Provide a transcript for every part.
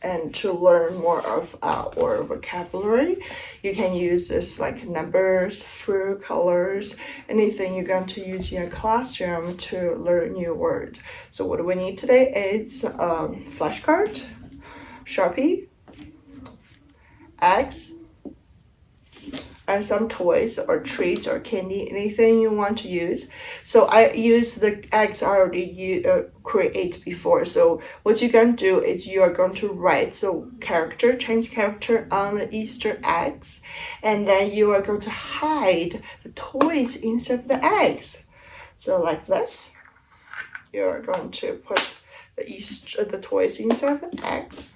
and to learn more of our vocabulary. You can use this like numbers, fruit, colors, anything you're going to use in your classroom to learn new words. So what do we need today is flashcard, Sharpie, eggs, and some toys or treats or candy, anything you want to use. So I use the eggs I already create before. So what you can do is you are going to write Chinese character on the Easter eggs, and then you are going to hide the toys inside of the eggs. So like this, you are going to put the toys inside of the eggs.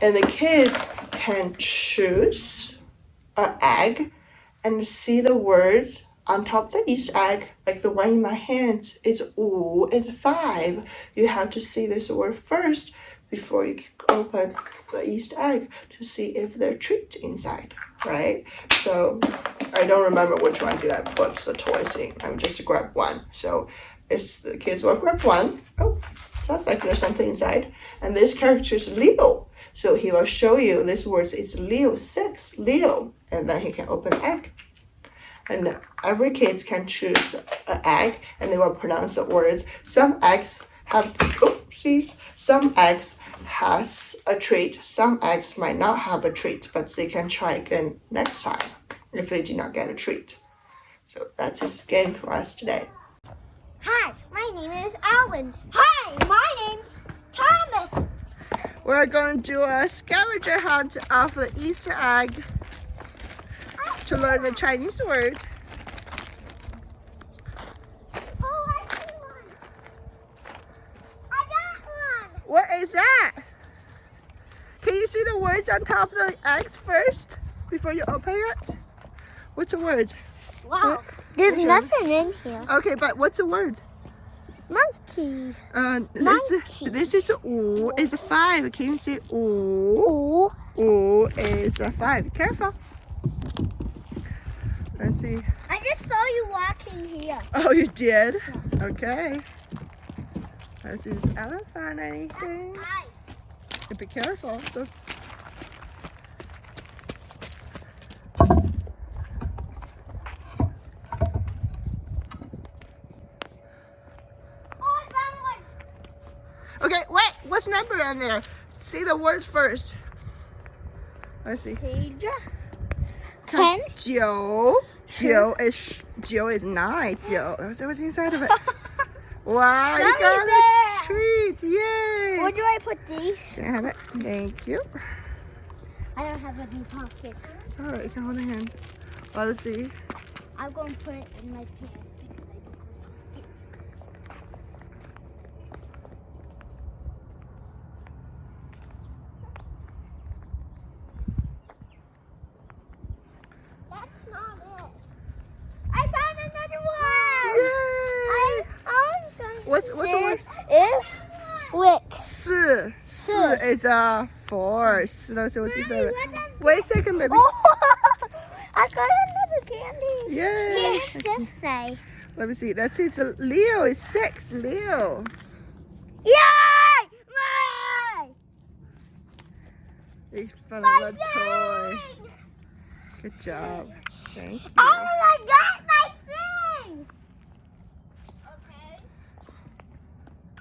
And the kids can choose an egg and see the words on top of the Easter egg, like the one in my hands. It's 5. It's 5. You have to see this word first before you can open the Easter egg to see if there are treats inside, right? So I don't remember which one did I put the toys in. I just grabbed one. So the kids will grab one. Oh, sounds like there's something inside. And this character is Leo. So he will show you this word is Leo 6, Leo, and then he can open egg. And every kid can choose an egg, and they will pronounce the words. Some eggs have, some eggs has a treat. Some eggs might not have a treat, but they can try again next time if they did not get a treat. So that's his game for us today. Hi, my name is Alan. Hi, my name's Thomas. We're going to do a scavenger hunt of the Easter egg to learn the Chinese word. Oh, I see one. I got one. What is that? Can you see the words on top of the eggs first before you open it? What's the word? Wow, there's nothing in here. Okay, but what's the word? Monkey. This is 5. It's a 5. Can you see 5? 5 is a 5. Careful. Let's see. I just saw you walking here. Oh, you did? Yeah. Okay. Let's see. I don't find anything. Be careful. Go. Okay, wait. What's number on there? See the word first. Let's see. Page 10. 9 is 9. What's inside of it? Wow, you got a treat. Yay. Where do I put these? Can I have it? Thank you. I don't have a new pocket. It's all right. You can hold the hand. Well, let's see. I'm going to put it in my pants. What's the word? Is wick. 4. 4 is a 4. 4 都是 what's inside of it. Wait a second, baby. Oh, I got another candy. Yay. What does this say? Let me see. That's it. Leo is 6. Leo. Yay! They found a toy. Good job. Thank you. Oh, I got my thing.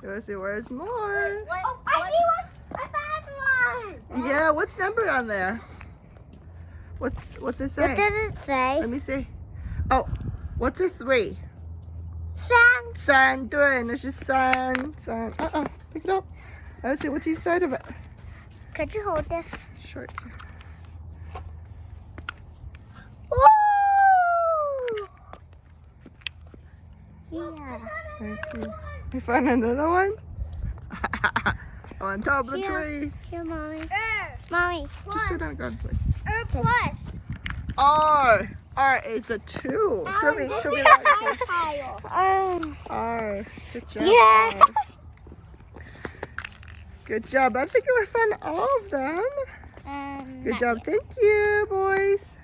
Let's see, where's more? Oh, I see one. I found one. Yeah, what's number on there? What's it say? What does it say? Let me see. Oh, what's a 3? 3. 3, 对，那是3. Pick it up. Let's see what's inside of it. Could you hold this? Sure. Woo! Yeah. Thank you. You found another one? On top of the tree. Here, Mommy. Mommy. Just sit down, God, please. Plus. R. R is a 2. Show me that. R. Good job. Yeah. R. Good job. I think we found all of them. Good job. Thank you, boys.